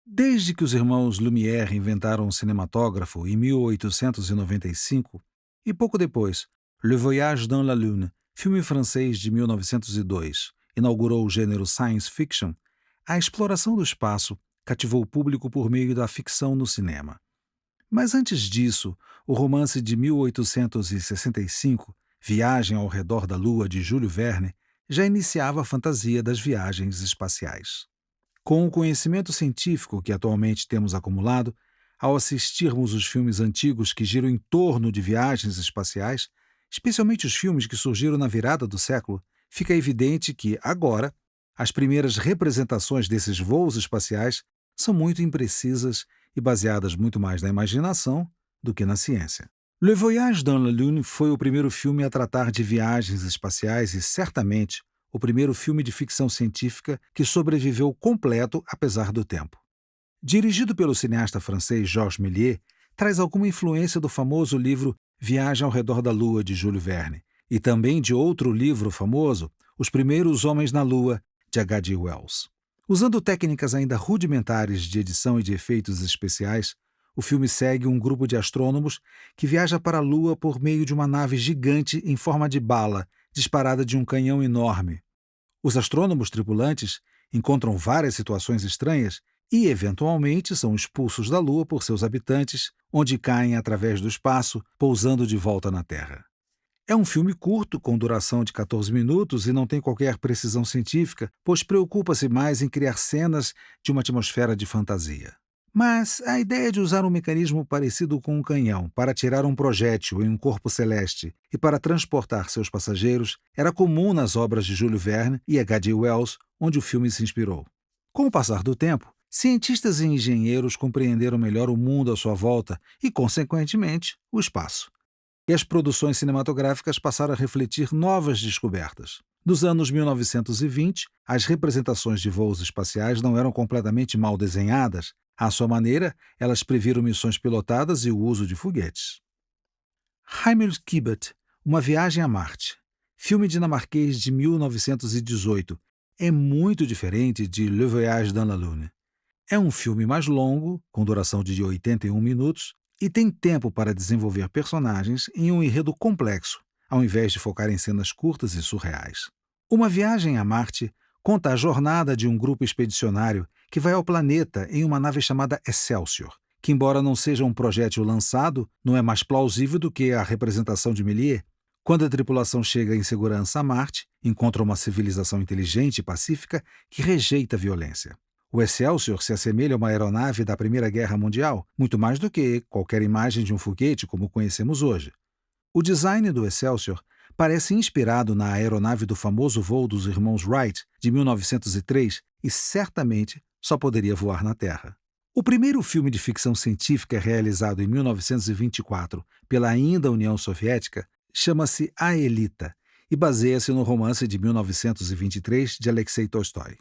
Desde que os irmãos Lumière inventaram o cinematógrafo em 1895, e pouco depois, Le Voyage dans la Lune, filme francês de 1902, inaugurou o gênero science fiction, a exploração do espaço cativou o público por meio da ficção no cinema. Mas antes disso, o romance de 1865, Viagem ao Redor da Lua, de Júlio Verne, já iniciava a fantasia das viagens espaciais. Com o conhecimento científico que atualmente temos acumulado, ao assistirmos os filmes antigos que giram em torno de viagens espaciais, especialmente os filmes que surgiram na virada do século, fica evidente que, agora, as primeiras representações desses voos espaciais são muito imprecisas e baseadas muito mais na imaginação do que na ciência. Le Voyage dans la Lune foi o primeiro filme a tratar de viagens espaciais e, certamente, o primeiro filme de ficção científica que sobreviveu completo apesar do tempo. Dirigido pelo cineasta francês Georges Méliès, traz alguma influência do famoso livro Viagem ao Redor da Lua, de Júlio Verne, e também de outro livro famoso, Os Primeiros Homens na Lua, de H.G. Wells. Usando técnicas ainda rudimentares de edição e de efeitos especiais, o filme segue um grupo de astrônomos que viaja para a Lua por meio de uma nave gigante em forma de bala, disparada de um canhão enorme. Os astrônomos tripulantes encontram várias situações estranhas e, eventualmente, são expulsos da Lua por seus habitantes, onde caem através do espaço, pousando de volta na Terra. É um filme curto, com duração de 14 minutos e não tem qualquer precisão científica, pois preocupa-se mais em criar cenas de uma atmosfera de fantasia. Mas a ideia de usar um mecanismo parecido com um canhão para atirar um projétil em um corpo celeste e para transportar seus passageiros era comum nas obras de Júlio Verne e H.G. Wells, onde o filme se inspirou. Com o passar do tempo, cientistas e engenheiros compreenderam melhor o mundo à sua volta e, consequentemente, o espaço. E as produções cinematográficas passaram a refletir novas descobertas. Nos anos 1920, as representações de voos espaciais não eram completamente mal desenhadas. À sua maneira, elas previram missões pilotadas e o uso de foguetes. Heimskibet, Uma Viagem a Marte, filme dinamarquês de 1918, é muito diferente de Le Voyage dans la Lune. É um filme mais longo, com duração de 81 minutos, e tem tempo para desenvolver personagens em um enredo complexo, ao invés de focar em cenas curtas e surreais. Uma Viagem a Marte conta a jornada de um grupo expedicionário que vai ao planeta em uma nave chamada Excelsior, que, embora não seja um projétil lançado, não é mais plausível do que a representação de Méliès. Quando a tripulação chega em segurança a Marte, encontra uma civilização inteligente e pacífica que rejeita a violência. O Excelsior se assemelha a uma aeronave da Primeira Guerra Mundial, muito mais do que qualquer imagem de um foguete como conhecemos hoje. O design do Excelsior parece inspirado na aeronave do famoso voo dos irmãos Wright, de 1903, e certamente só poderia voar na Terra. O primeiro filme de ficção científica realizado em 1924 pela ainda União Soviética chama-se A Elita e baseia-se no romance de 1923 de Alexei Tolstói.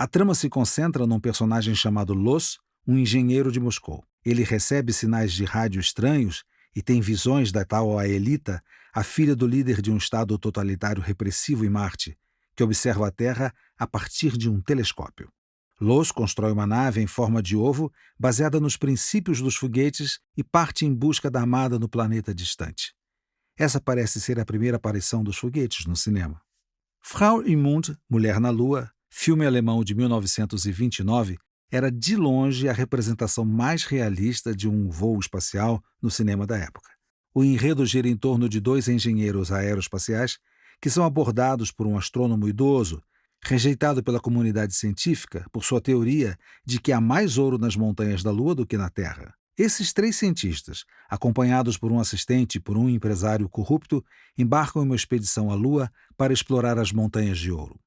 A trama se concentra num personagem chamado Los, um engenheiro de Moscou. Ele recebe sinais de rádio estranhos e tem visões da tal Aelita, a filha do líder de um estado totalitário repressivo em Marte, que observa a Terra a partir de um telescópio. Los constrói uma nave em forma de ovo baseada nos princípios dos foguetes e parte em busca da amada no planeta distante. Essa parece ser a primeira aparição dos foguetes no cinema. Frau im Mond, Mulher na Lua, filme alemão de 1929, era de longe a representação mais realista de um voo espacial no cinema da época. O enredo gira em torno de dois engenheiros aeroespaciais que são abordados por um astrônomo idoso, rejeitado pela comunidade científica por sua teoria de que há mais ouro nas montanhas da Lua do que na Terra. Esses três cientistas, acompanhados por um assistente e por um empresário corrupto, embarcam em uma expedição à Lua para explorar as montanhas de ouro.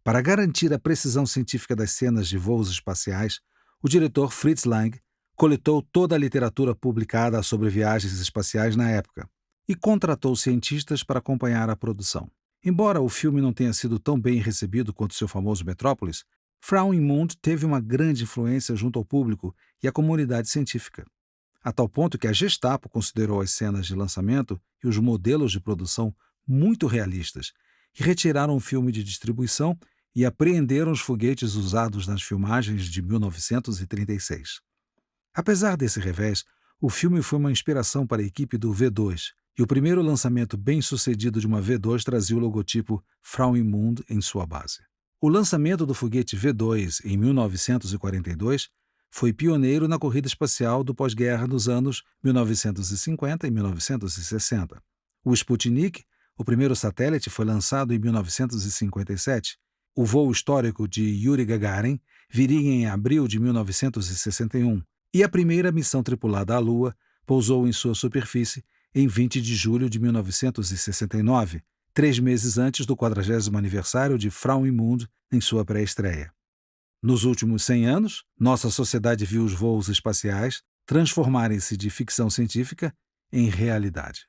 Para garantir a precisão científica das cenas de voos espaciais, o diretor Fritz Lang coletou toda a literatura publicada sobre viagens espaciais na época e contratou cientistas para acompanhar a produção. Embora o filme não tenha sido tão bem recebido quanto seu famoso Metrópolis, Frau im Mond teve uma grande influência junto ao público e à comunidade científica, a tal ponto que a Gestapo considerou as cenas de lançamento e os modelos de produção muito realistas e retiraram o filme de distribuição e apreenderam os foguetes usados nas filmagens de 1936. Apesar desse revés, o filme foi uma inspiração para a equipe do V2, e o primeiro lançamento bem-sucedido de uma V2 trazia o logotipo Frauenmund em sua base. O lançamento do foguete V2 em 1942 foi pioneiro na corrida espacial do pós-guerra nos anos 1950 e 1960. O Sputnik, o primeiro satélite, foi lançado em 1957. O voo histórico de Yuri Gagarin viria em abril de 1961, e a primeira missão tripulada à Lua pousou em sua superfície em 20 de julho de 1969, 3 meses antes do 40º aniversário de Frauenmund em sua pré-estreia. Nos últimos 100 anos, nossa sociedade viu os voos espaciais transformarem-se de ficção científica em realidade.